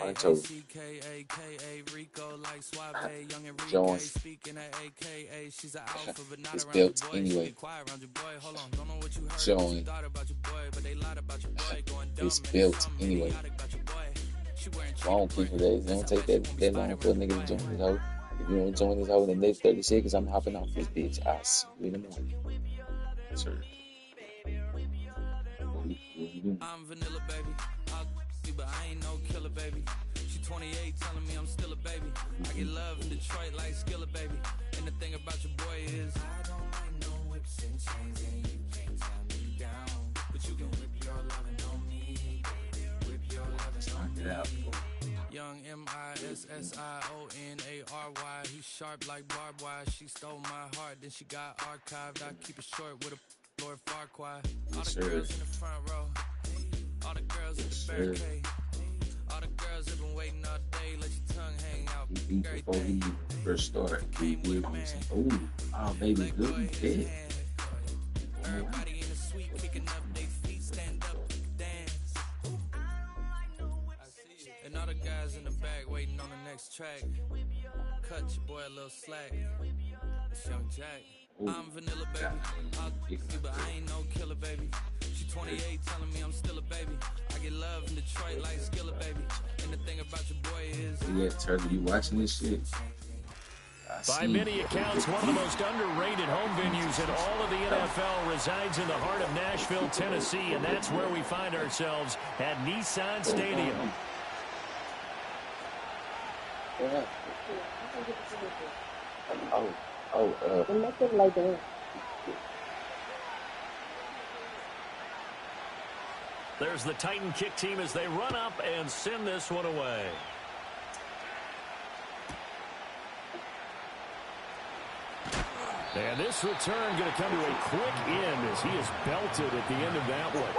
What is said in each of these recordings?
I told Join. It's built anyway. Join. It's built anyway. Long people days. It don't take that long for a nigga to join this hoe. If you don't join this hoe in the next 30 seconds, I'm hopping off this bitch. I'll see you in the morning. Sir. I'm vanilla, baby. I'll you, but I ain't no killer, baby. She 28, telling me I'm still a baby. I get love in Detroit like Skilla, baby. And the thing about your boy is I don't like no whips and chains, and you can't tie me down. But you can whip your lovin' on me, whip your lovin' on me. Young MISSIONARY. He's sharp like barbed wire. She stole my heart, then she got archived. I keep it short with a Lord Farquaad. All the girls in the front row. All the girls at the barricade. All the girls have been waiting all day. Let your tongue hang out. Before he first started, oh, baby, good, dead. Everybody in the suite kicking up their feet, stand up, dance. And all the guys in the back waiting on the next track. Cut your boy a little slack. It's Young Jack. I'm vanilla, baby. I'll you, but I ain't no killer, baby. She 28, telling me I'm still a baby. I get love in Detroit like Skilla, baby. And the thing about your boy is yeah, Turtle, you watching this shit? By many accounts, one of the most underrated home venues in all of the NFL resides in the heart of Nashville, Tennessee, and that's where we find ourselves at Nissan Stadium. There's the Titan kick team as they run up and send this one away. And this return going to come to a quick end as he is belted at the end of that one.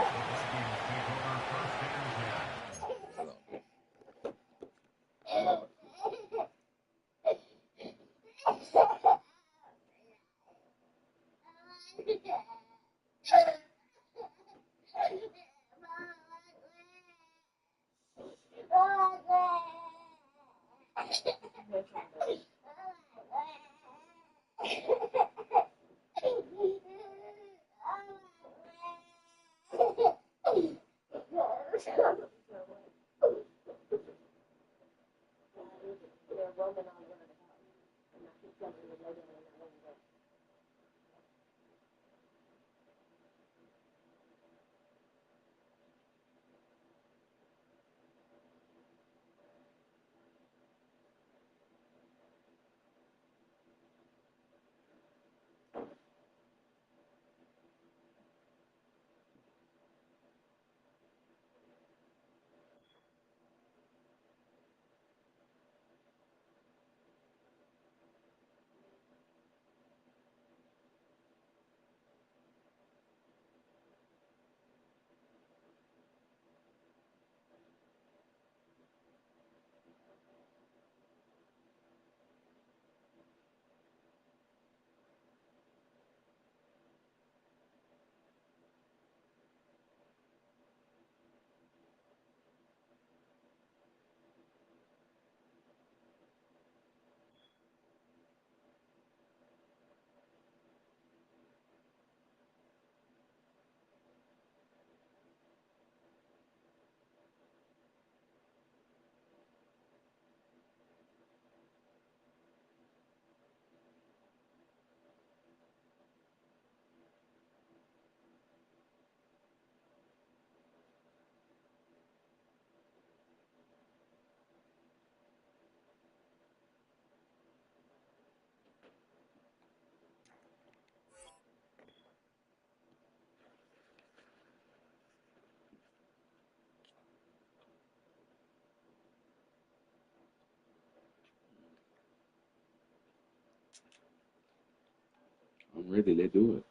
I'm ready, let's do it.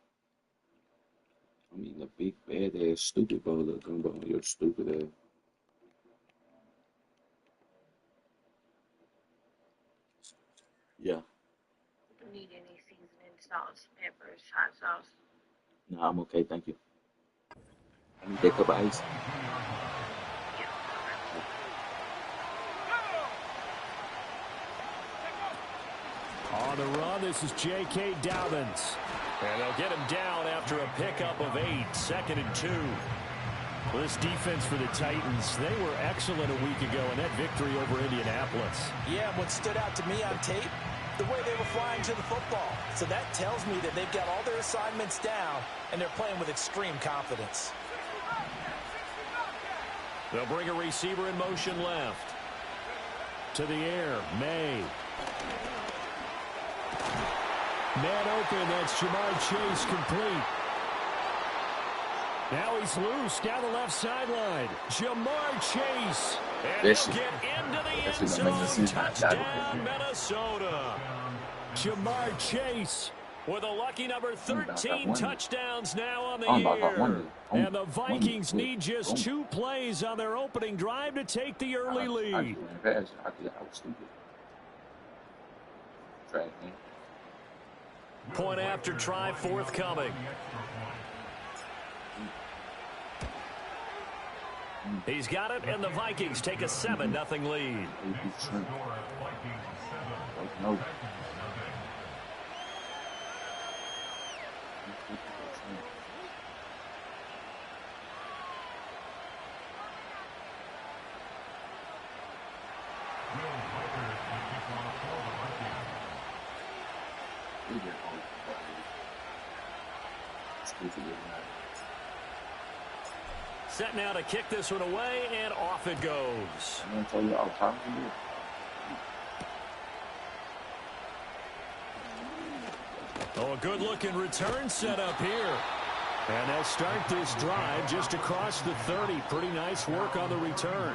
I'm eating a big, bad-ass, stupid bowl of gumbo on your stupid ass. Yeah. Need any seasoning, sauce, peppers, hot sauce? No, I'm okay, thank you. I need that cup of ice. On the run, this is J.K. Dobbins. And they'll get him down after a pickup of 8, 2nd and 2. Well, this defense for the Titans, they were excellent a week ago in that victory over Indianapolis. Yeah, what stood out to me on tape, the way they were flying to the football. So that tells me that they've got all their assignments down, and they're playing with extreme confidence. They'll bring a receiver in motion left. To the air, May. Man open, that's Jamar Chase complete. Now he's loose down the left sideline. Jamar Chase. And he'll get into the end zone. Touchdown, Minnesota. Jamar Chase with a lucky number 13 touchdowns now on the year. And the Vikings need just 2 plays on their opening drive to take the early lead. Point after try forthcoming. He's got it, and the Vikings take a 7-0 lead. Set now to kick this one away, and off it goes. Oh, a good-looking return set up here. And they'll start this drive just across the 30. Pretty nice work on the return.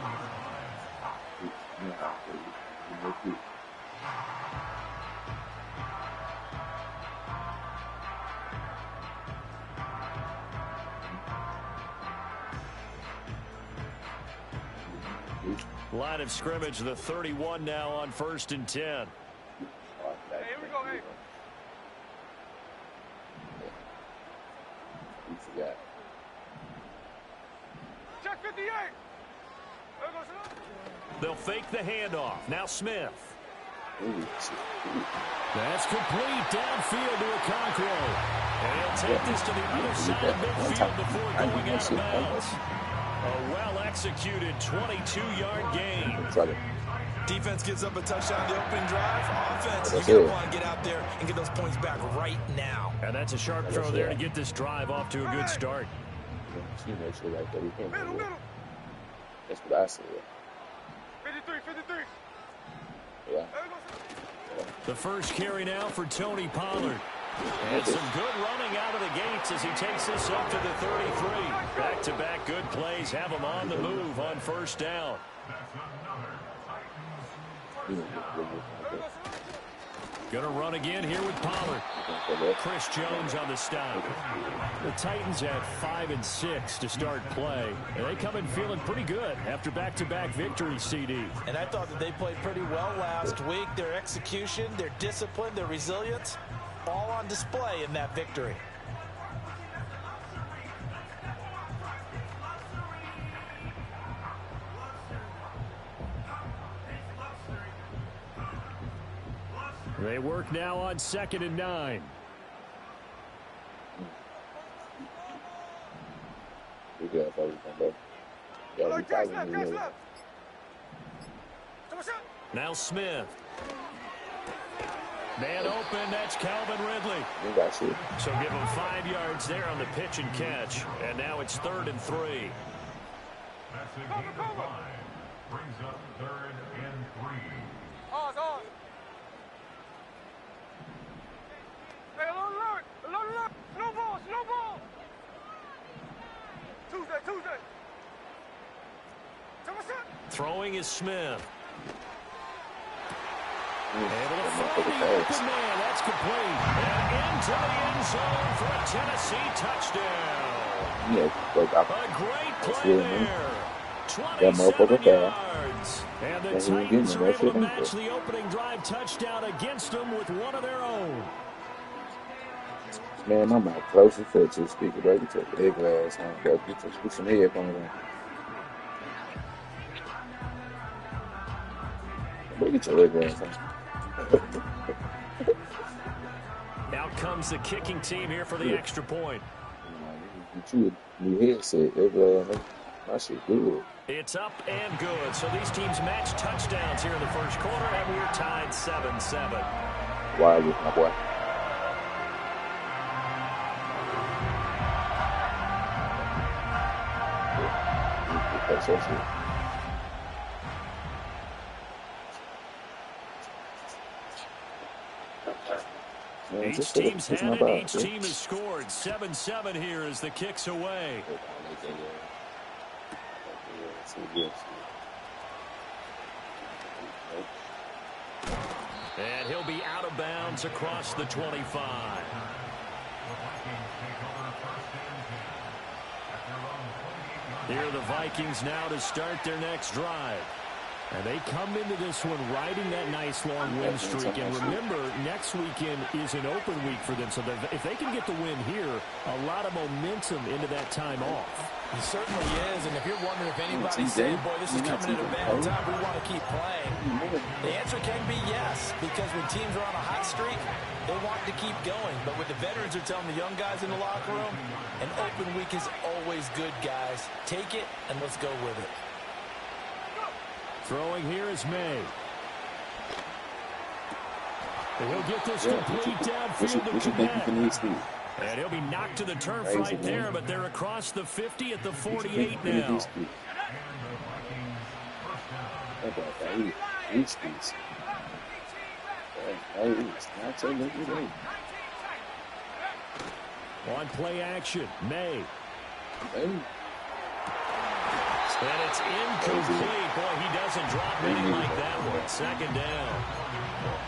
Line of scrimmage, the 31 now on 1st and 10. Hey, here we go, hey. We forgot. Check 58. They'll fake the handoff. Now Smith. Ooh. That's complete downfield to Okonkwo. And he'll take this to the other side of midfield before going out of bounds. A well-executed 22-yard gain. Defense gives up a touchdown the opening drive. Offense, you're going to want to get out there and get those points back right now. And that's a sharp throw there to get this drive off to a good start. Middle. That's what I said. 53. Yeah. The first carry now for Tony Pollard. And some good running out of the gates as he takes this up to the 33. Back-to-back good plays have him on the move on 1st down. Going to run again here with Pollard. Chris Jones on the stop. The Titans had 5 and 6 to start play. And they come in feeling pretty good after back-to-back victories, CD. And I thought that they played pretty well last week. Their execution, their discipline, their resilience, all on display in that victory. They work now on 2nd and 9. Now Smith. Man open, that's Calvin Ridley. So give him 5 yards there on the pitch and catch. And now it's 3rd and 3. Brings up 3rd and 3. Ours. Hey, alert. Slow ball. Tuesday. Throwing is Smith. Able to find the open man. That's complete. And into the end zone for a Tennessee touchdown. A great play there. 27 yards. And the Titans are able to match the opening drive touchdown against them with one of their own. Man, I'm out closer to the speaker, bro. Get your big ass on. Get some headphones on. Bro, get your leg ass on. comes the kicking team here for the extra point. You a new headset. That shit good. It's up and good. So these teams match touchdowns here in the first quarter, and we're tied 7-7. Why with my boy? Each team's had it. Each team has scored. 7-7 here as the kick's away. And he'll be out of bounds across the 25. Here are the Vikings now to start their next drive. And they come into this one riding that nice long win streak. And remember, next weekend is an open week for them. So if they can get the win here, a lot of momentum into that time off. He certainly is. And if you're wondering if anybody's saying, boy, this is coming at a bad time, we want to keep playing, the answer can be yes. Because when teams are on a hot streak, they want to keep going. But what the veterans are telling the young guys in the locker room, an open week is always good, guys. Take it and let's go with it. Throwing here is May. And he'll get this complete downfield to Connect. And he'll be knocked to the turf right there, but they're across the 50 at the 48 now. On play action, May. And it's incomplete. Boy, he doesn't drop any like that one. Second down.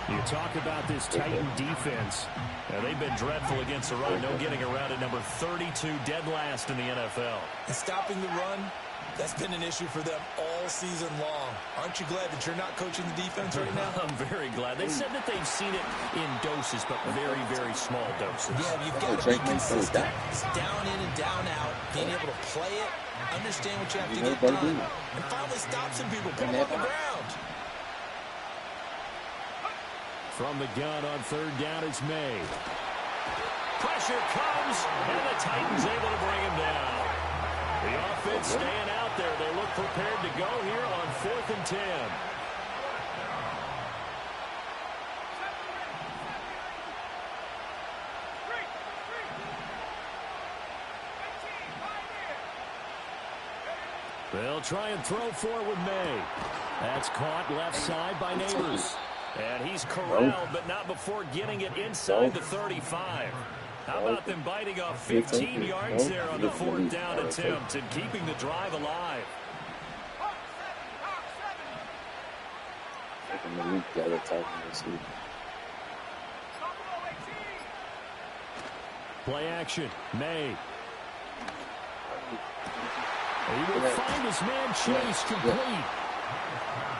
You talk about this Titan defense. Now, they've been dreadful against the run. No getting around at number 32, dead last in the NFL. And stopping the run, that's been an issue for them all season long. Aren't you glad that you're not coaching the defense right now? I'm very glad. They said that they've seen it in doses, but very, very small doses. Yeah, you've got to be consistent. It's down in and down out, being able to play it, understand what you have to get done, and finally stop some people, put them on the ground. From the gun on third down is May. Pressure comes, and the Titans able to bring him down. The offense staying out there. They look prepared to go here on 4th and 10. They'll try and throw for it with May. That's caught left side by Neighbors. And he's corralled, but not before getting it inside the 35. How about them biting off 15 yards there on the 4th down attempt and keeping the drive alive? Play action, May. He will find his man Chase complete.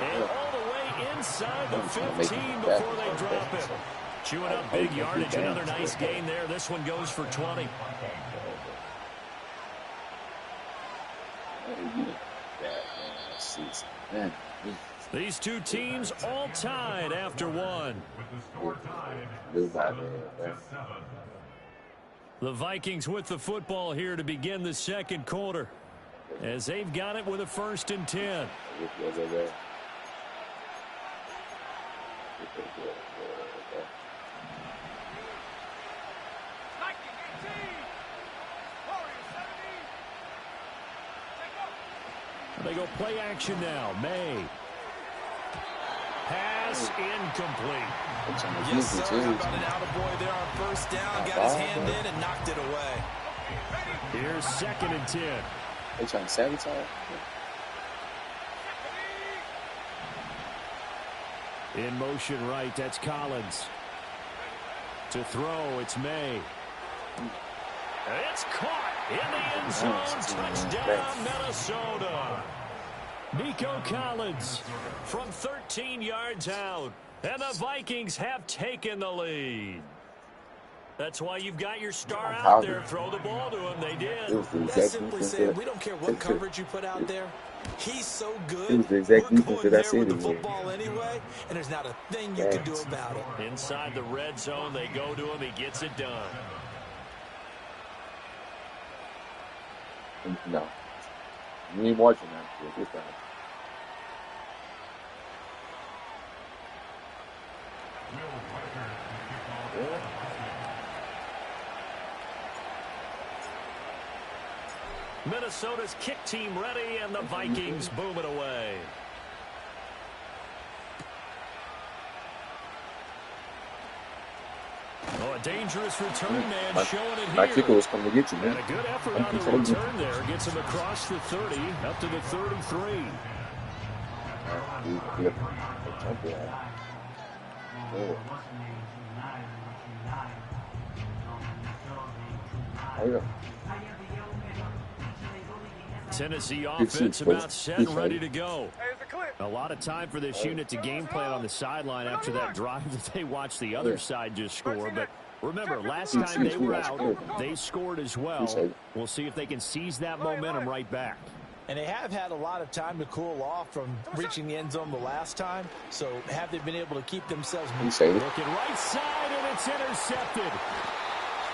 And all the way inside the 15 before they drop him. Chewing up big yardage. Another nice gain there. This one goes for 20. These two teams all tied after one. The Vikings with the football here to begin the second quarter, as they've got it with a 1st and 10. They go play action now. May. Pass incomplete. Yes, sir. How about an attaboy there on 1st down? Got his hand in and knocked it away. Here's 2nd and 10. They trying to sabotage? In motion right, that's Collins. To throw, it's May. It's caught in the end zone. Touchdown, Minnesota. Nico Collins from 13 yards out. And the Vikings have taken the lead. That's why you've got your star I'm out proud there. of Throw the ball to him. They did. it was the That's exact simply defense saying that we don't care what coverage you put out there. He's so it good, was the we're exact defense going that I there said with it the was. football anyway, and there's not a thing you can do about it. Inside the red zone, they go to him. He gets it done. No. You ain't watching that shit this time. Minnesota's kick team ready, and the Vikings boom it away. Oh, a dangerous return man showing it My here. kicker was coming to get you, man. And a good effort on the return there. Gets him across the 30, up to the 33. Tennessee offense about set and ready to go. A lot of time for this unit to game plan on the sideline after that drive that they watched the other side just score. But remember, last time they were out, they scored as well. We'll see if they can seize that momentum right back. And they have had a lot of time to cool off from reaching the end zone the last time. So have they been able to keep themselves moving? Looking right side, and it's intercepted.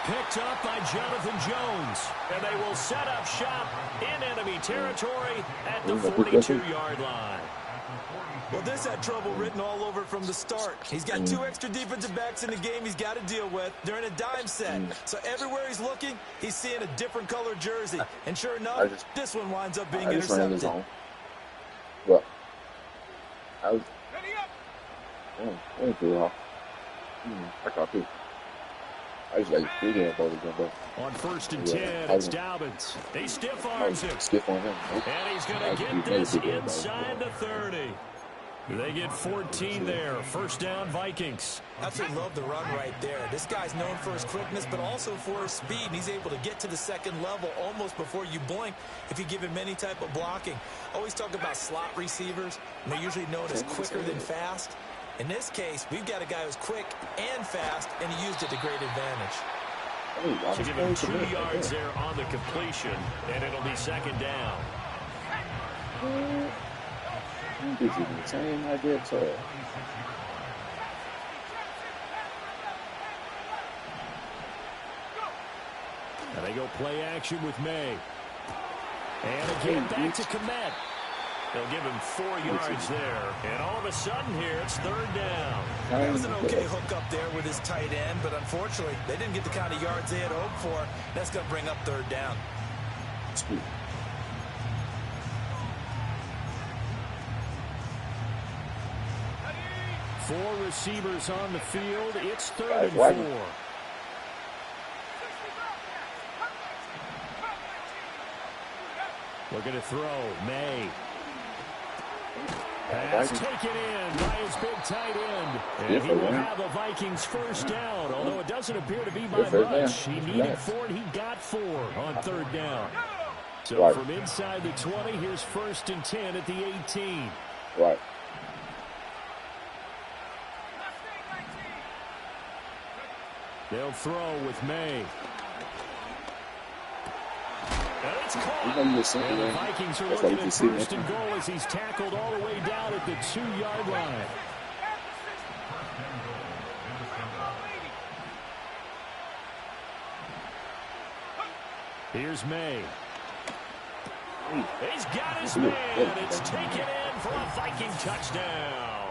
Picked up by Jonathan Jones. And they will set up shop in enemy territory at the 42-yard line. Well, this had trouble written all over from the start. He's got 2 extra defensive backs in the game he's got to deal with. They're in a dime set. So everywhere he's looking, he's seeing a different color jersey. And sure enough, this one winds up being intercepted. Well, I was... I caught you. I just like big hand ball again, bro. On 1st and 10, it's Dobbins. He stiff arms him. Stiff on him. And he's going to get this inside the 30. They get 14 there. 1st down, Vikings. Absolutely love the run right there. This guy's known for his quickness, but also for his speed. And he's able to get to the second level almost before you blink if you give him any type of blocking. Always talk about slot receivers, and they're usually known as quicker than fast. In this case, we've got a guy who's quick and fast, and he used it to great advantage. To give him 2 yards there on the completion, and it'll be 2nd down. And they go play action with May. And again back to Komet. They'll give him 4 yards there. And all of a sudden here, it's 3rd down. That was an okay hook up there with his tight end, but unfortunately, they didn't get the kind of yards they had hoped for. That's going to bring up 3rd down. Sweet. Four receivers on the field. It's 3rd and 4. Looking to throw. May. Pass taken in by his big tight end. And he will have a Vikings 1st down, although it doesn't appear to be by much. He needed 4, and he got 4 on 3rd down. So from inside the 20, here's 1st and 10 at the 18. Right. They'll throw with May. And it's caught. And the Vikings are looking at 1st and goal as he's tackled all the way down at the 2-yard line. Here's May. He's got his man. It's taken in for a Viking touchdown.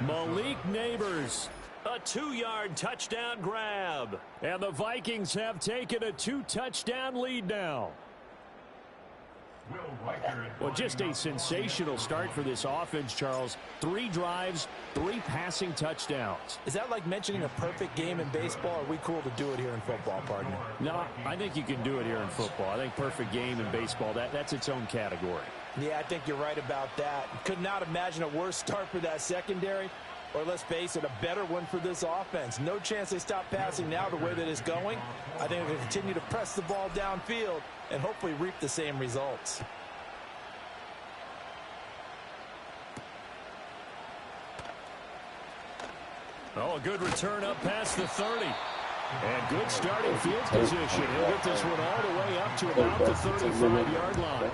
Malik Neighbors. A 2-yard touchdown grab. And the Vikings have taken a 2-touchdown lead now. Well, just a sensational start for this offense, Charles. 3 drives, 3 passing touchdowns. Is that like mentioning a perfect game in baseball, or are we cool to do it here in football, partner? No, I think you can do it here in football. I think perfect game in baseball, that's its own category. Yeah, I think you're right about that. Could not imagine a worse start for that secondary. Or let's face it, a better one for this offense. No chance they stop passing now the way that it's going. I think they'll continue to press the ball downfield and hopefully reap the same results. Oh, a good return up past the 30. And good starting field position. He'll get this one all the way up to about the 35-yard line.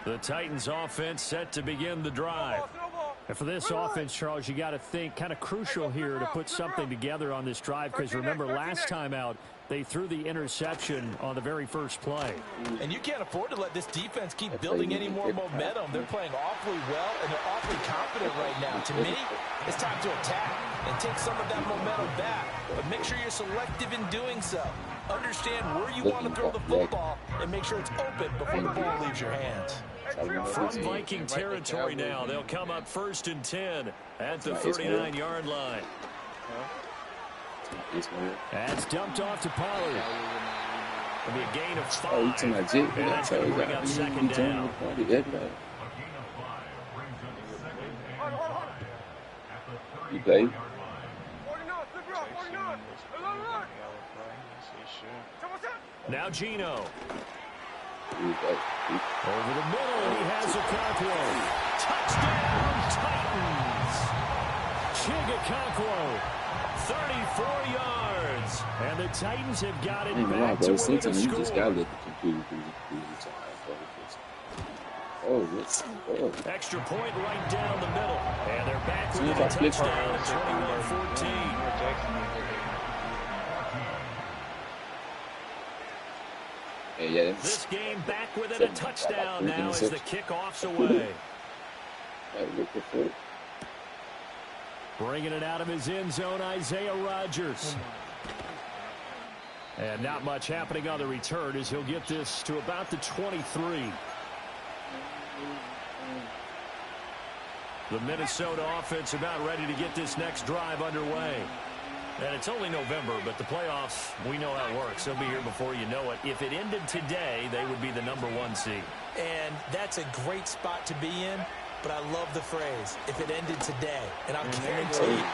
The Titans offense set to begin the drive. And for this offense, Charles, you got to think kind of crucial here to put something together on this drive, because remember last time out they threw the interception on the very first play. And you can't afford to let this defense keep building any more momentum. They're playing awfully well and they're awfully confident right now. To me, it's time to attack and take some of that momentum back, but make sure you're selective in doing so. Understand where you want to throw the football and make sure it's open before the ball leaves your hands. From Viking territory now, they'll come up 1st and 10 at the 39-yard line. That's dumped off to Pollard. It'll be a gain of 5. And that's going to bring up 2nd down. You play? Now Gino. Over the middle, and he has a Okonkwo. Touchdown, Titans! Okonkwo, 34 yards. And the Titans have got it back to where they You just got to score. let the computer do the Oh, let's see. Extra point right down the middle. And they're back with a touchdown at 21-14. Yeah, This game back within a touchdown now as the kickoff's away. Bringing it out of his end zone, Isaiah Rodgers. And not much happening on the return as he'll get this to about the 23. The Minnesota offense about ready to get this next drive underway. And it's only November, but the playoffs, we know how it works. They'll be here before you know it. If it ended today, they would be the #1 seed. And that's a great spot to be in, but I love the phrase, if it ended today. And I'll guarantee you.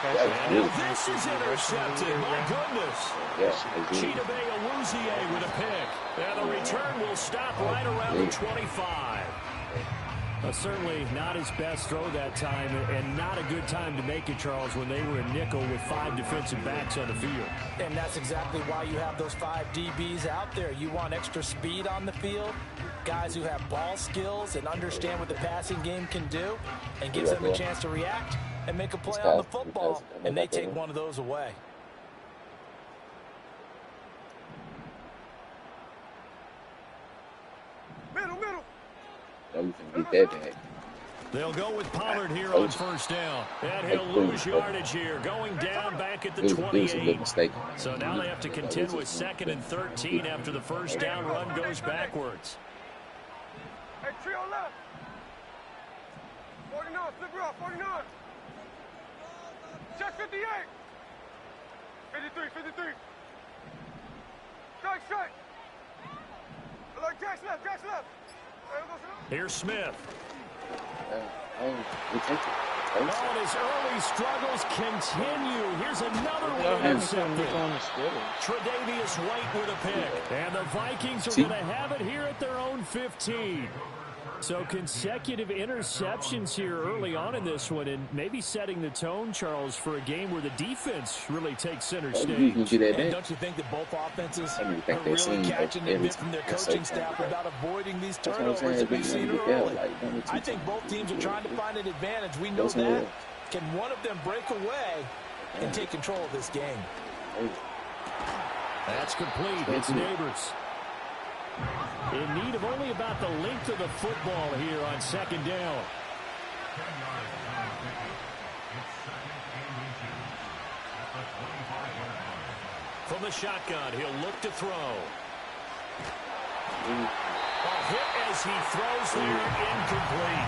And this is intercepted. My goodness. Chidobe Awuzie with a pick. And the return will stop right around the 25. Certainly not his best throw that time, and not a good time to make it, Charles, when they were in nickel with 5 defensive backs on the field. And that's exactly why you have those 5 DBs out there. You want extra speed on the field, guys who have ball skills and understand what the passing game can do, and gives them a chance to react and make a play on the football, and they take one of those away. We can get that back. They'll go with Pollard here on 1st down. And he'll lose yardage here. Going down back at the 28. So now they have to contend with 2nd and 13 after the 1st down run goes backwards. Hey, trio left. 49, flip it off, 49. Check 58. 53. Strike. Look, Jack's left. Here's Smith. We take it. And his early struggles continue. Here's another one intercepted. Tre'Davious White with a pick. And the Vikings are going to have it here at their own 15. So consecutive interceptions here early on in this one, and maybe setting the tone, Charles, for a game where the defense really takes center stage. And don't you think that both offenses are really catching a bit from their coaching staff about avoiding these turnovers that we've seen early? I think both teams are trying to find an advantage. We know that. Can one of them break away and take control of this game? That's complete. It's Neighbors. In need of only about the length of the football here on 2nd down. From the shotgun, he'll look to throw. A hit as he throws there, incomplete.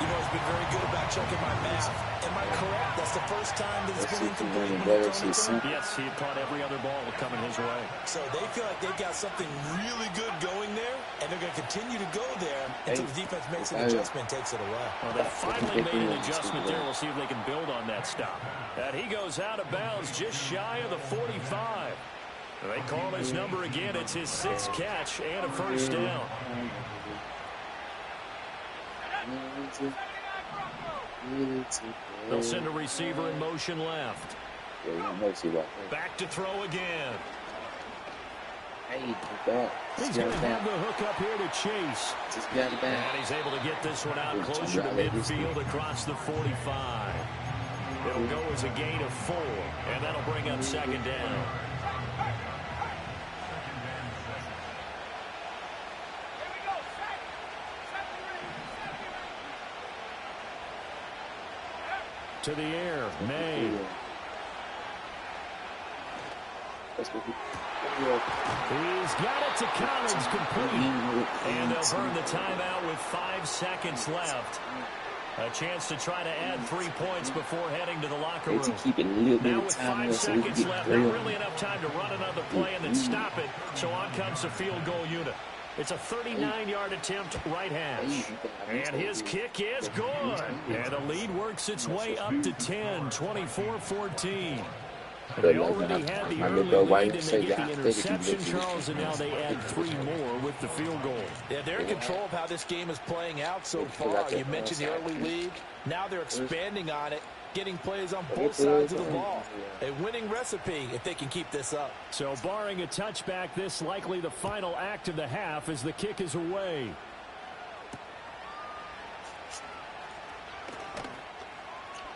You know, he's been very good about checking my math. Am I correct? That's the first time that it's been incomplete. Yes, he had caught every other ball coming his way. So they feel like they've got something really good going there, and they're going to continue to go there until the defense makes an adjustment and takes it away. Well, they finally made an adjustment there. We'll see if they can build on that stop. And he goes out of bounds just shy of the 45. They call his number again. It's his 6th catch and a first down. They'll send a receiver in motion left. Back to throw again. He's going to have the hook up here to Chase. And he's able to get this one out closer to midfield across the 45. It'll go as a gain of 4, and that'll bring up 2nd down. To the air, May. He's got it to Collins, complete. And they'll burn the timeout with 5 seconds left. A chance to try to add 3 points before heading to the locker room. Now with 5 seconds left, not really enough time to run another play and then stop it. So on comes the field goal unit. It's a 39-yard attempt, right hash. And his kick is good. And the lead works its way up to 10, 24-14. They already had the early lead, and they get the interception, Charles, and now they add 3 more with the field goal. Yeah, they're in control of how this game is playing out so far. You mentioned the early lead. Now they're expanding on it, getting plays on both sides of the ball. A winning recipe if they can keep this up. So barring a touchback, this likely the final act of the half as the kick is away.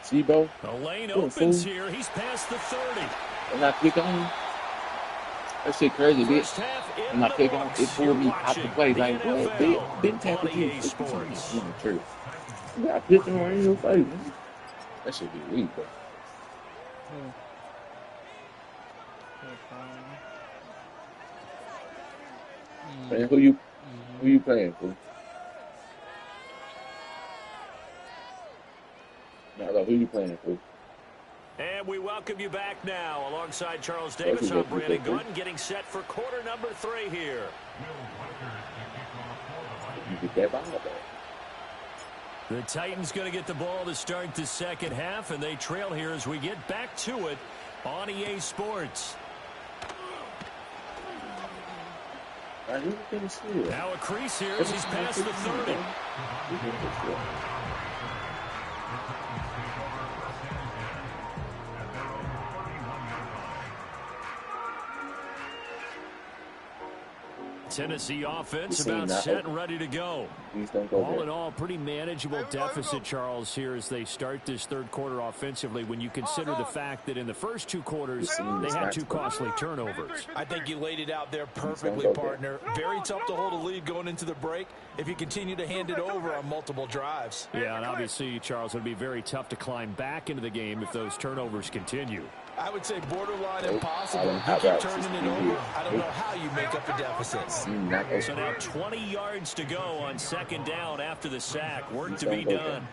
Seabo. The lane opens here. He's past the 30. And I click on. That shit crazy, bitch. And I click on, it pulled me out the play. Like, what? Been tapping you. True. I clicked on in your face. That should be weak, bro. Man, who you playing for? No, who you playing for? And we welcome you back now alongside Charles Davis. I'm Brandon Gunn getting set for quarter number 3 here. You get that ball back. The Titans going to get the ball to start the second half, and they trail here as we get back to it on EA Sports. Now a crease here as he's past the 30. Tennessee offense about set and ready to go. All in all, pretty manageable deficit, Charles, here as they start this third quarter offensively when you consider the fact that in the first 2 quarters, they had 2 costly turnovers. I think you laid it out there perfectly, partner. Very tough to hold a lead going into the break if you continue to hand it over on multiple drives. Yeah, and obviously, Charles, it would be very tough to climb back into the game if those turnovers continue. I would say borderline impossible. You keep turning it over. I don't know how you make up the deficits. So now 20 yards to go on second down after the sack. Work to be done.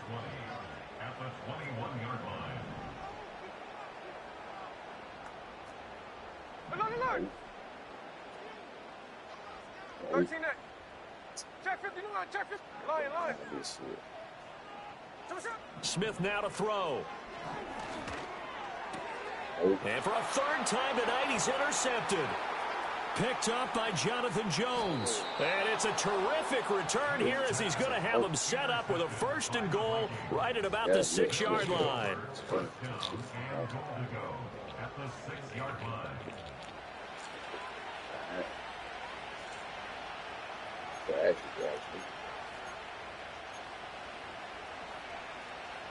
Check 59, check 50. Line. Smith now to throw. And for a 3rd time tonight, he's intercepted. Picked up by Jonathan Jones. And it's a terrific return here as he's going to have him set up with a 1st and goal right at about the 6-yard line.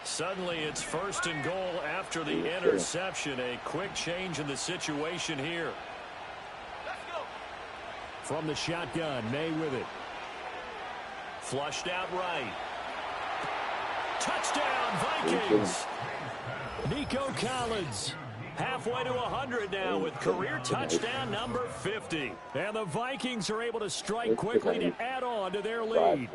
Suddenly, it's 1st and goal after the interception. A quick change in the situation here. From the shotgun, May with it. Flushed out right. Touchdown, Vikings. Nico Collins. Halfway to 100 now with career touchdown number 50. And the Vikings are able to strike quickly to add on to their lead.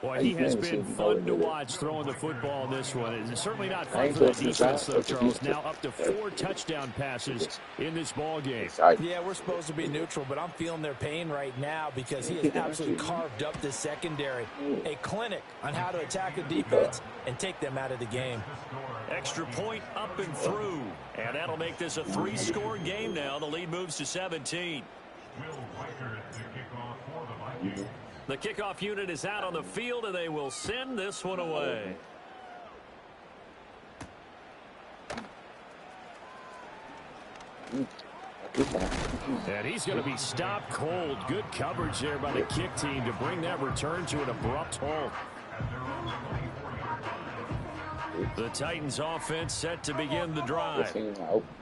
Boy, he has been fun to watch throwing the football in this one. It's certainly not fun for the defense, though, Charles. Now up to 4 touchdown passes in this ball game. Yeah, we're supposed to be neutral, but I'm feeling their pain right now because he has absolutely carved up this secondary. A clinic on how to attack the defense and take them out of the game. Extra point up and through. And that'll make this a 3-score game now. The lead moves to 17. The kickoff unit is out on the field, and they will send this one away. And he's going to be stopped cold. Good coverage there by the kick team to bring that return to an abrupt halt. The Titans offense set to begin the drive.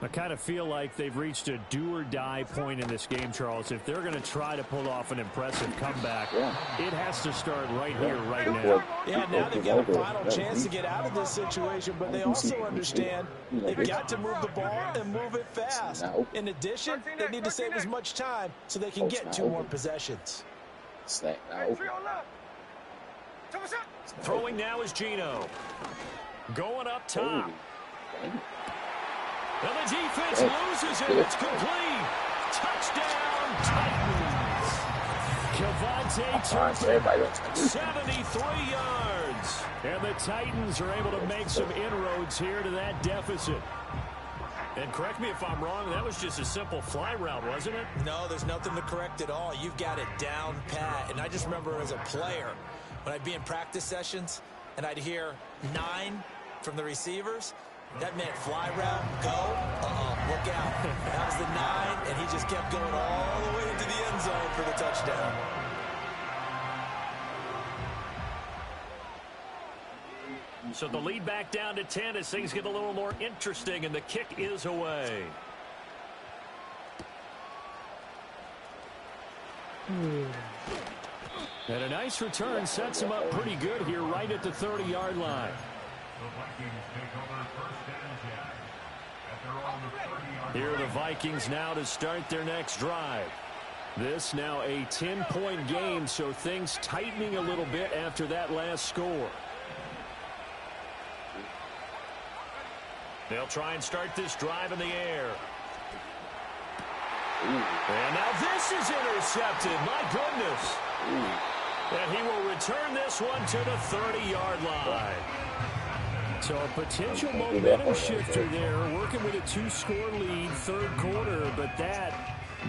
I kind of feel like they've reached a do-or-die point in this game, Charles. If they're going to try to pull off an impressive comeback, it has to start right here, right now. Yeah, now they've got a final chance to get out of this situation, but they also understand they've got to move the ball and move it fast. In addition, they need to save as much time so they can get 2 more possessions. Throwing now is Geno. Going up top. And the defense loses it. It's complete. Touchdown, Titans. Kevontae Turpin, 73 yards. And the Titans are able to make some inroads here to that deficit. And correct me if I'm wrong, that was just a simple fly route, wasn't it? No, there's nothing to correct at all. You've got it down pat. And I just remember as a player, when I'd be in practice sessions and I'd hear 9 from the receivers, that meant fly route, go, look out. That was the 9, and he just kept going all the way into the end zone for the touchdown. So the lead back down to 10 as things get a little more interesting, and the kick is away. And a nice return sets him up pretty good here right at the 30-yard line. Here are the Vikings now to start their next drive. This now a 10-point game, so things tightening a little bit after that last score. They'll try and start this drive in the air. And now this is intercepted. My goodness. And he will return this one to the 30-yard line. So a potential momentum shifter there, working with a 2-score lead, third quarter, but that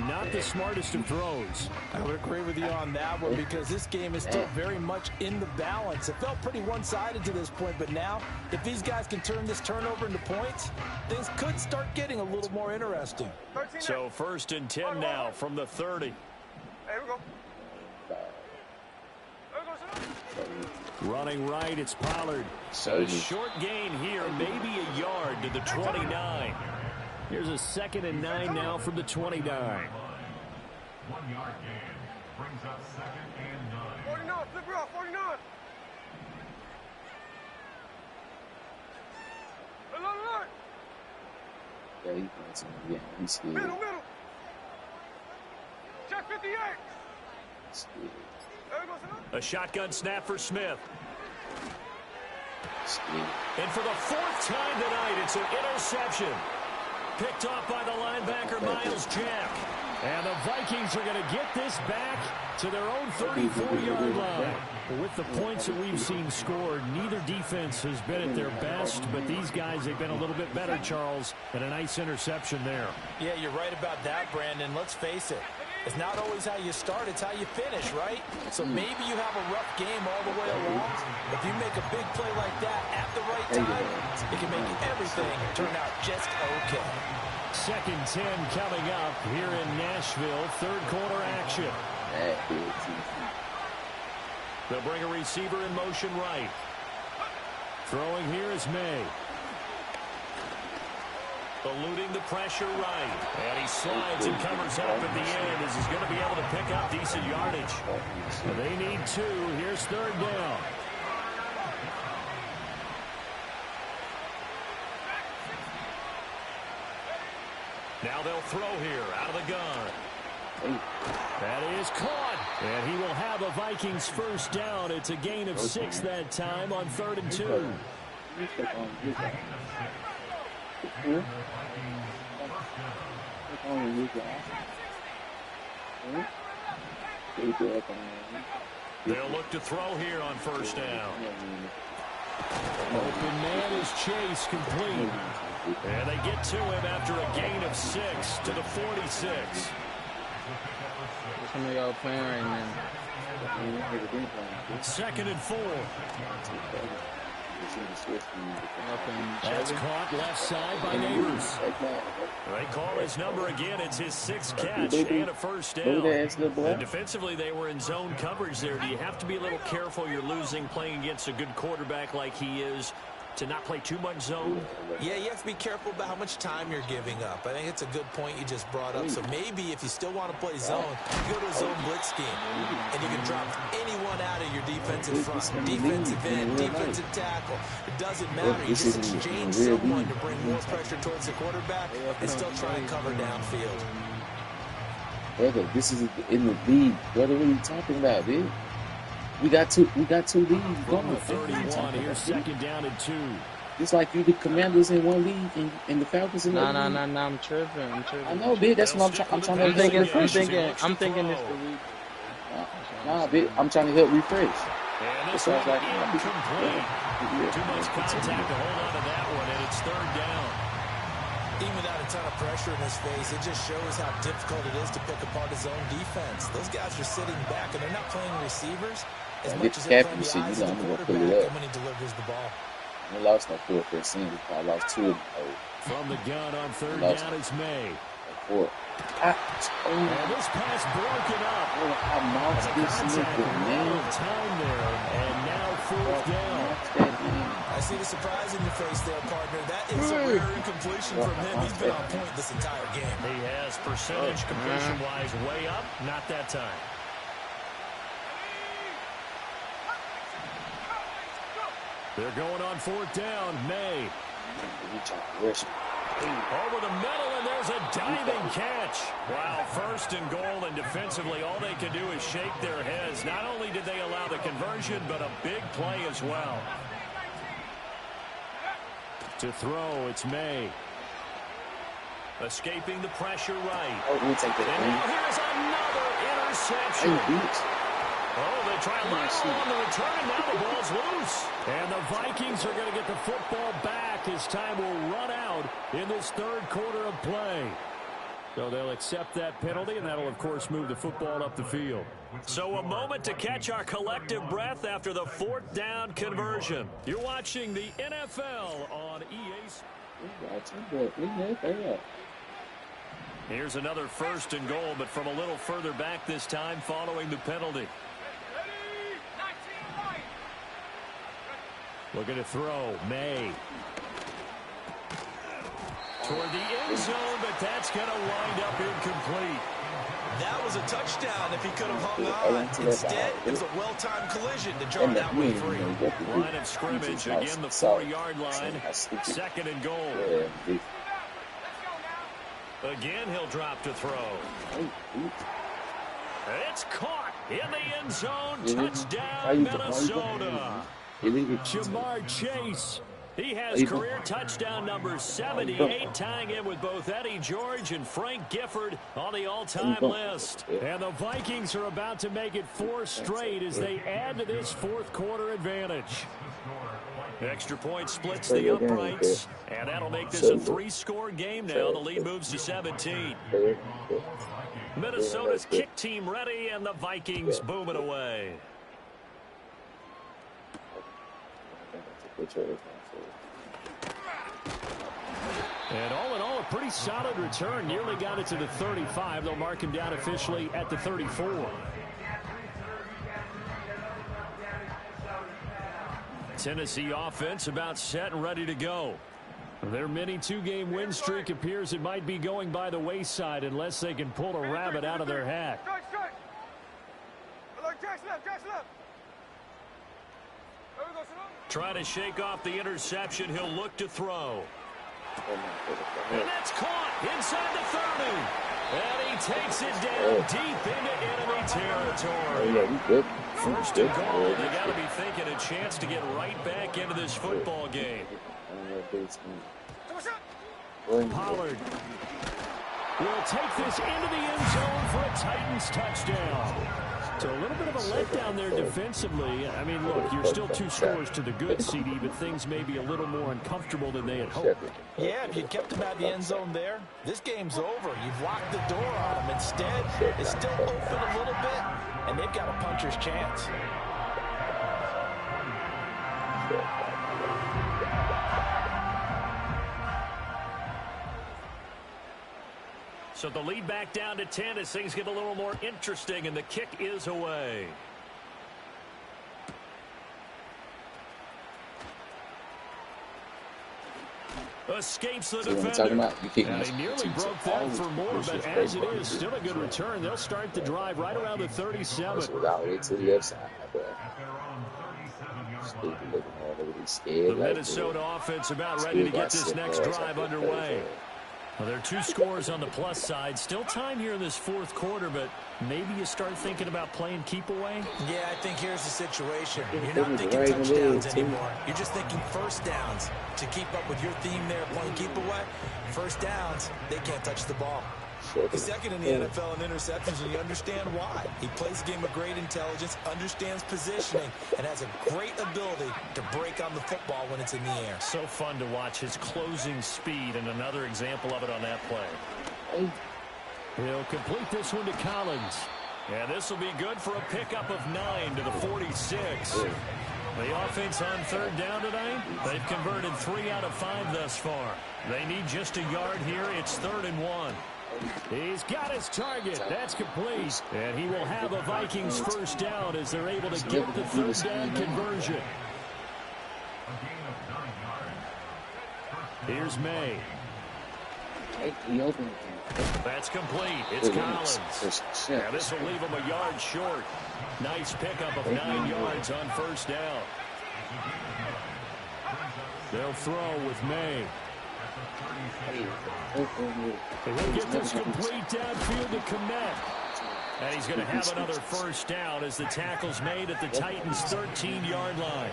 not the smartest of throws. I would agree with you on that one because this game is still very much in the balance. It felt pretty one-sided to this point, but now if these guys can turn this turnover into points, things could start getting a little more interesting. So 1st and 10 now from the 30. Here we go. Running right, it's Pollard. A short gain here, maybe a yard to the 29. Here's a 2nd and 9 now from the 29. 1-yard gain brings up 2nd and 9. 49, flip it off, 49. Yeah, he wants him. Yeah, he's scared. Middle. Check 58. Scared. A shotgun snap for Smith. Scared. And for the 4th time tonight, it's an interception. Picked off by the linebacker, Miles Jack. And the Vikings are going to get this back to their own 34-yard line. With the points that we've seen scored, neither defense has been at their best, but these guys have been a little bit better, Charles, and a nice interception there. Yeah, you're right about that, Brandon. Let's face it. It's not always how you start, it's how you finish, right? So maybe you have a rough game all the way along. If you make a big play like that at the right time, it can make everything turn out just okay. 2nd and 10 coming up here in Nashville. Third quarter action. They'll bring a receiver in motion right. Throwing here is May. Eluding the pressure right. And he slides and covers up at the end as he's going to be able to pick up decent yardage. They need 2. Here's 3rd down. Now they'll throw here out of the gun. That is caught. And he will have a Vikings first down. It's a gain of 6 that time on 3rd and 2. They'll look to throw here on first down. Open man is Chase, complete. And they get to him after a gain of 6 to the 46. Some of y'all playing right now. 2nd and 4. That's caught left side by Neighbors. They call his number again. It's his 6th catch and a first down. And defensively, they were in zone coverage there. Do you have to be a little careful? You're losing playing against a good quarterback like he is, to not play too much zone? Yeah, you have to be careful about how much time you're giving up. I think it's a good point you just brought up. So maybe if you still want to play zone, you go to a zone blitz scheme, and you can drop anyone out of your defensive front, defensive end, defensive tackle. It doesn't matter. You just exchange someone to bring more pressure towards the quarterback and still try and cover downfield. Brother, this is in the league. Brother, what are you talking about, dude? We got two leagues going. 31, here's 2nd down and 2. It's like you the Commanders in one league and the Falcons in another league. Nah, I'm tripping. I know, big. That's what I'm trying to help refresh. I'm thinking it's the league. Nah, big. I'm trying to help refresh. And this one's like incomplete. Too much contact to hold on to that one, and it's 3rd down. Even without a ton of pressure in his face, it just shows how difficult it is to pick apart his own defense. Those guys are sitting back, and they're not playing receivers as much as they're playing the eyes of the quarterback when he delivers the ball. I lost no 4 first season. I lost 2 of them. From the gun on 3rd down, it's May. 4. And this pass broken up. I mouthed this nigga, man. Time there, and now 4th down. I see the surprise in your face there, partner. That is a rare incompletion from him. He's been on point this entire game. He has percentage completion-wise way up. Not that time. They're going on 4th down. May. Over the middle, and there's a diving catch. Wow, 1st and goal, and defensively, all they can do is shake their heads. Not only did they allow the conversion, but a big play as well. To throw, it's May. Escaping the pressure right. Oh, we'll take that. And now here's another interception. Oh, they try to line on the return. Now the ball's loose. And the Vikings are going to get the football back as time will run out in this 3rd quarter of play. So they'll accept that penalty, and that'll, of course, move the football up the field. So a moment to catch our collective breath after the 4th down conversion. You're watching the NFL on EA. Here's another 1st and goal, but from a little further back this time following the penalty. Looking to throw, May. Toward the end zone, but that's going to wind up incomplete. That was a touchdown if he could have hung on. Instead, it was a well-timed collision to draw that one free. Line of scrimmage, again the 4-yard line. 2nd and goal. Again, he'll drop to throw. It's caught in the end zone. Touchdown, Minnesota. Jamar Chase. He has career touchdown number 78, tying in with both Eddie George and Frank Gifford on the all-time list. And the Vikings are about to make it 4 straight as they add to this 4th quarter advantage. Extra point splits the uprights, and that'll make this a 3-score game now. The lead moves to 17. Minnesota's kick team ready, and the Vikings booming away. And all in all, a pretty solid return. Nearly got it to the 35. They'll mark him down officially at the 34. Tennessee offense about set and ready to go. Their mini 2-game win streak appears it might be going by the wayside unless they can pull a rabbit out of their hat. Trying to shake off the interception. He'll look to throw. And that's caught inside the 30. And he takes it down deep into enemy territory. Yeah, we good. First and goal. They got to be thinking a chance to get right back into this football game. Pollard will take this into the end zone for a Titans touchdown. So a little bit of a letdown there defensively. I mean, look, you're still 2 scores to the good, CD, but things may be a little more uncomfortable than they had hoped. Yeah, if you kept him at the end zone there, this game's over. You've locked the door on him. Instead, it's still open a little bit, and they've got a puncher's chance. So the lead back down to 10 as things get a little more interesting, and the kick is away. Escapes the defender. And they nearly broke that for more, but as it is, still a good return. They'll start the drive right around the 37. The Minnesota offense about ready to get this next drive underway. Well, there are 2 scores on the plus side. Still time here in this 4th quarter, but maybe you start thinking about playing keep away? Yeah, I think here's the situation. You're not thinking touchdowns anymore. You're just thinking first downs. To keep up with your theme there, playing keep away, first downs, they can't touch the ball. He's second in the NFL in interceptions, and you understand why. He plays a game of great intelligence, understands positioning, and has a great ability to break on the football when it's in the air. So fun to watch his closing speed, and another example of it on that play. He'll complete this one to Collins. And this will be good for a pickup of 9 to the 46. The offense on 3rd down tonight, they've converted 3 out of 5 thus far. They need just a yard here. It's 3rd and 1. He's got his target. That's complete. And he will have a Vikings first down as they're able to get the 3rd down conversion. Here's May. That's complete. It's Collins. Now this will leave him a yard short. Nice pickup of 9 yards on first down. They'll throw with May. He'll get this complete downfield to Komet. And he's going to have another first down as the tackle's made at the Titans' 13-yard line.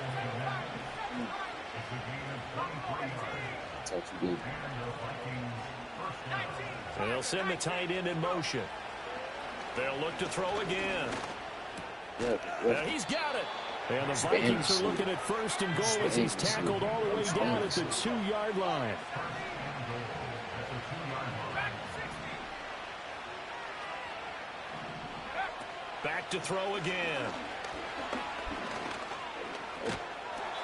They'll send the tight end in motion. They'll look to throw again. And he's got it. And the Vikings are looking at 1st and goal as he's tackled all the way down at the 2-yard line. Back to throw again.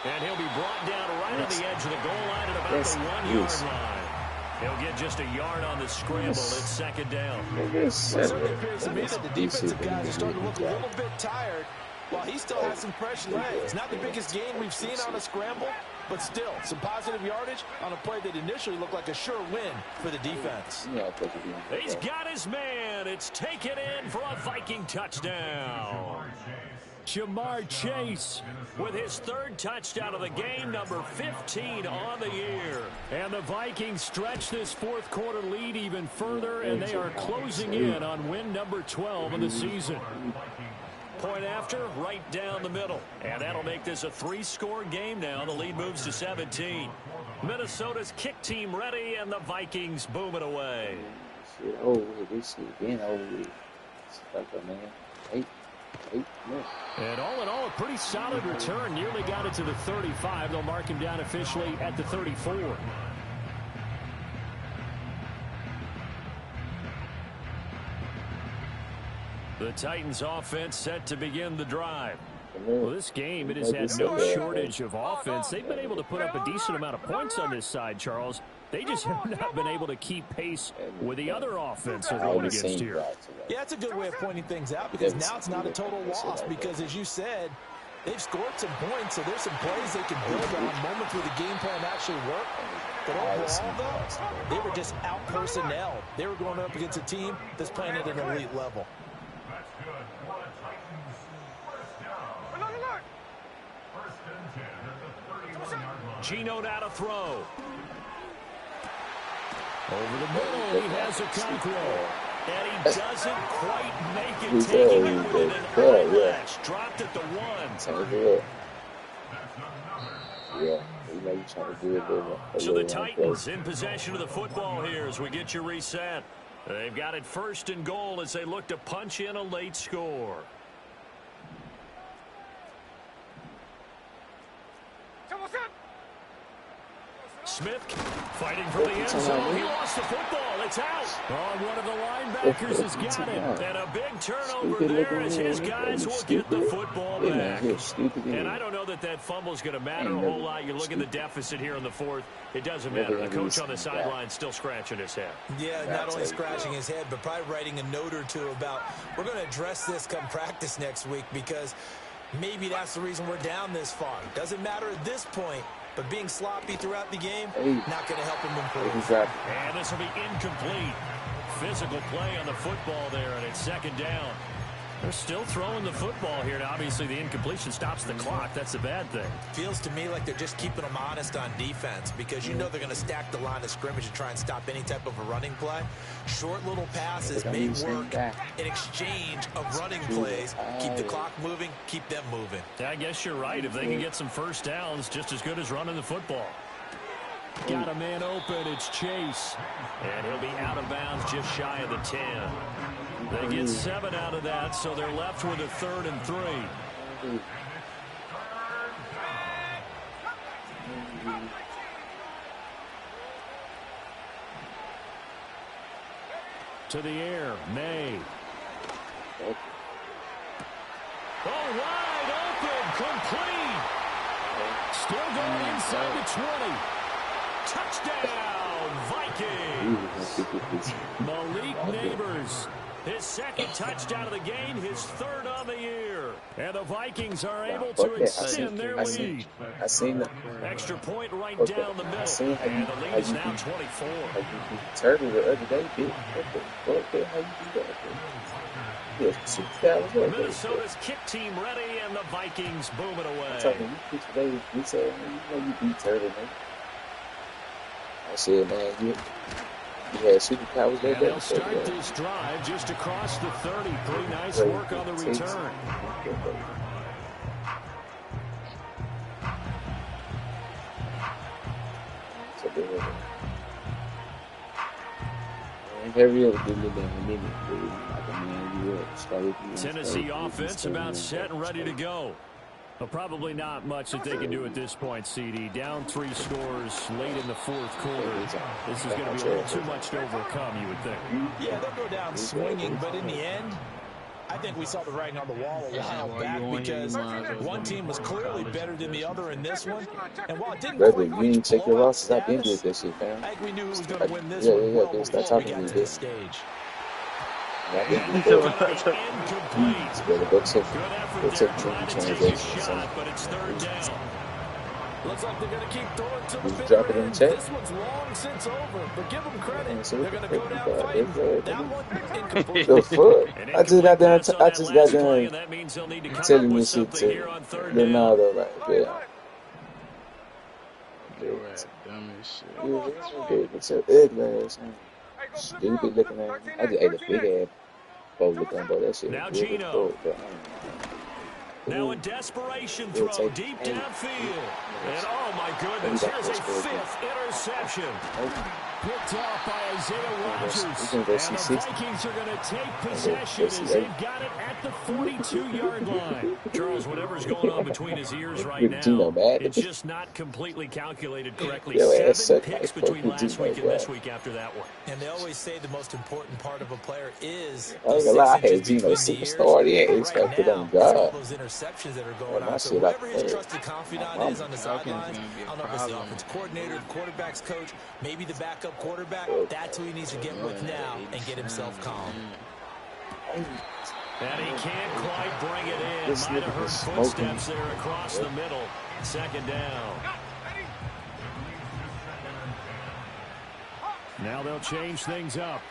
And he'll be brought down right on the edge of the goal line at about the 1-yard line. He'll get just a yard on the scramble. It's 2nd down. It certainly appears to me that the defensive guys are starting to look a little bit tired while he still has some fresh legs. Not the biggest gain we've seen on a scramble, but still some positive yardage on a play that initially looked like a sure win for the defense. He's got his man. It's taken in for a Viking touchdown. Jamar Chase with his 3rd touchdown of the game, number 15 on the year. And the Vikings stretch this 4th quarter lead even further, and they are closing in on win number 12 of the season. Point after, right down the middle. And that'll make this a 3-score game now. The lead moves to 17. Minnesota's kick team ready, and the Vikings booming away. And all in all, a pretty solid return. Nearly got it to the 35. They'll mark him down officially at the 34. The Titans offense set to begin the drive. Well, this game, it has had no shortage of offense. They've been able to put up a decent amount of points on this side, Charles. They just have not been able to keep pace with the other offense they're going against here. Yeah, that's a good way of pointing things out, because now it's not a total loss, because as you said, they've scored some points, so there's some plays they can build on, moments where the game plan actually worked. But overall, though, they were just out-personnel. They were going up against a team that's playing at an elite level. Gino now to throw. Over the middle, he has a control. And he doesn't quite make it, taking it with an eyelash. Dropped at the 1. Yeah, you trying to do a little. So the Titans in possession of the football here as we get you reset. They've got it 1st and goal as they look to punch in a late score. Smith fighting for the end zone. He lost the football. It's out. Oh, one of the linebackers has got it. And a big turnover there as his guys will get the football back. And I don't know that fumble is going to matter a whole lot. You look at the deficit here in the 4th. It doesn't matter. The coach on the sideline still scratching his head. Yeah, not only scratching his head, but probably writing a note or two about, we're going to address this come practice next week because maybe that's the reason we're down this far. Doesn't matter at this point. But being sloppy throughout the game, not going to help him improve. And this will be incomplete. Physical play on the football there, and it's 2nd down. They're still throwing the football here. Now, obviously, the incompletion stops the clock. That's the bad thing. Feels to me like they're just keeping them honest on defense because you know they're going to stack the line of scrimmage and try and stop any type of a running play. Short little passes may work in exchange of running plays. Keep the clock moving, keep them moving. I guess you're right. If they can get some 1st downs, just as good as running the football. Got a man open. It's Chase. And he'll be out of bounds just shy of the 10. They get 7 out of that, so they're left with a 3rd and 3. To the air, May. Oh, wide open, complete. Still going inside the 20. Touchdown, Vikings. Malik Neighbors. His 2nd touchdown of the game, his 3rd on the year. And the Vikings are able to extend their lead. I seen that. Extra point right down the middle. And the lead is now 24. You turtle the other day, bitch. How you do that? Minnesota's kick team ready, and the Vikings boom it away. I'm talking you today. You said, you beat Turtle, man. I said, man, you had superpowers there. They'll start this drive just across the 30. Pretty nice work on the return. Tennessee offense about set and ready to go. Well, probably not much that they can do at this point, CD. Down 3 scores late in the 4th quarter. This is going to be a little too much to overcome, you would think. Yeah, they'll go down swinging, but in the end, I think we saw the writing on the wall a while back because one team was clearly better than the other in this one. And while it didn't quite reach blowout status, I think we knew who was going to win this one well before we got to this stage. Incomplete. Good effort there, trying to take a shot, but it's 3rd down. Looks like they're going to keep throwing to the drop it in end. check. This one's long since over, but give them credit. They're going to go down fighting. That one incomplete. The fuck? I just got done. That means they'll need to come telling up me with shit something to here on 3rd the down. nada, like, yeah. Dumb as shit. It's so ugly ass, man. Stupid looking at. I just ate a big ass bowl looking at that shit. Now Really Gino. cool, but, Now a desperation throw deep downfield. And oh my goodness, here's a 5th interception. Picked off by Isaiah Rodgers. And the Vikings are going to take possession as they've got it at the 42-yard line. Charles, whatever's going on between his ears right now, it's just not completely calculated correctly. 7 picks between last week and this week after that one. And they always say the most important part of a player is I ain't gonna lie, I had Gino superstar. Yeah, expected on God. all those interceptions that are going on. So whoever his trusted confidant is on the sidelines, I don't know if it's the offensive coordinator, the quarterback's coach, maybe the backup quarterback, that's who he needs to get with now and get himself calm. And he can't quite bring it in. Might have heard footsteps there across the middle. 2nd down. Now they'll change things up.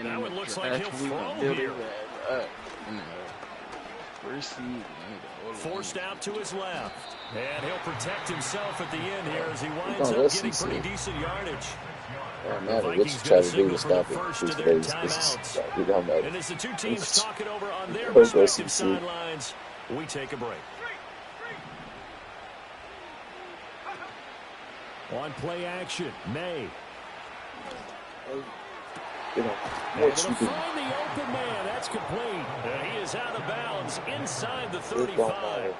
Now it looks looks like he'll throw here. First season. Forced out to his left. And he'll protect himself at the end here as he winds up getting pretty decent yardage. The Vikings try to do to stop it. First to their timeouts. And as the two teams talk it over on their respective sidelines, we take a break. On play action, May. And it'll find the open man. That's complete. And he is out of bounds inside the 35.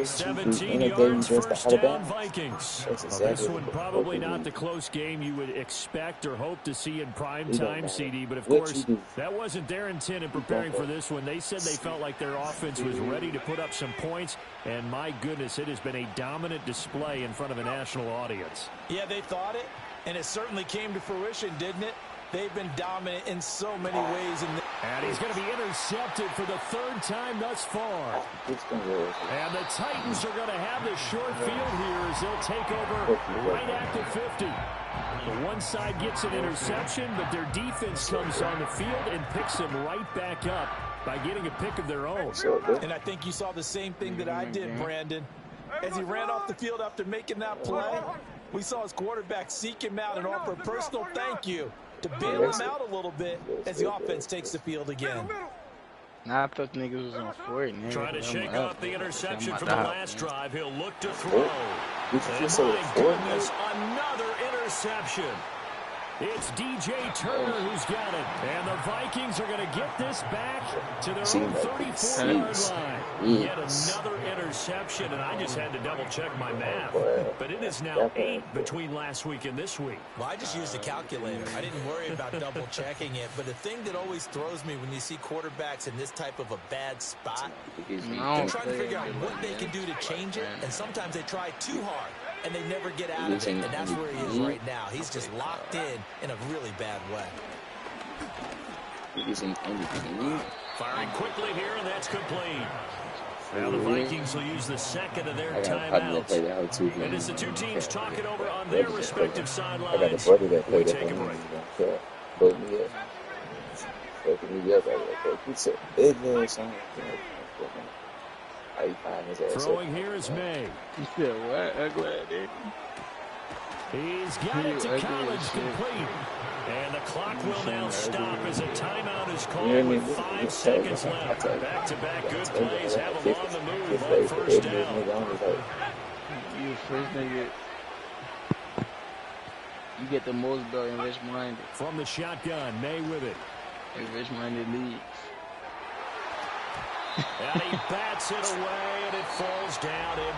17 yards, first down, Vikings. This one probably not the close game you would expect or hope to see in prime time, CD. But, of course, that wasn't their intent in preparing for this one. They said they felt like their offense was ready to put up some points. And, my goodness, it has been a dominant display in front of a national audience. Yeah, they thought it, and it certainly came to fruition, didn't it? They've been dominant in so many ways. And he's going to be intercepted for the third time thus far. And the Titans are going to have the short field here as they'll take over right at the 50. The one side gets an interception, but their defense comes on the field and picks them right back up by getting a pick of their own. And I think you saw the same thing that I did, Brandon. As he ran off the field after making that play, we saw his quarterback seek him out and offer a personal thank you to bail him out a little bit as the offense takes the field again. Nah, I thought niggas was on 4. Trying to shake off the interception from the last drive. He'll look to throw. And my goodness, another interception. It's DJ Turner who's got it. And the Vikings are going to get this back to their own 34-yard line. Yet another interception, and I just had to double-check my math. But it is now 8 between last week and this week. Well, I just used a calculator. I didn't worry about double-checking it. But the thing that always throws me when you see quarterbacks in this type of a bad spot, they're trying to figure out what they can do to change it, and sometimes they try too hard. And they never get out of it, and that's where he is right now. He's just locked in a really bad way. Firing quickly here, and that's complete. Now the Vikings will use the second of their timeouts. And as the two teams talk it over on their respective sidelines, we take a break. Throwing here is May. He's got it to Collins, complete. And the clock will now stop as a timeout is called with 5 seconds left. Back-to-back good plays have them on the move on first down. You first nigga. You get the most though in Rich-minded. From the shotgun, May with it. In Rich-minded leagues. And he bats it away, and it falls down in.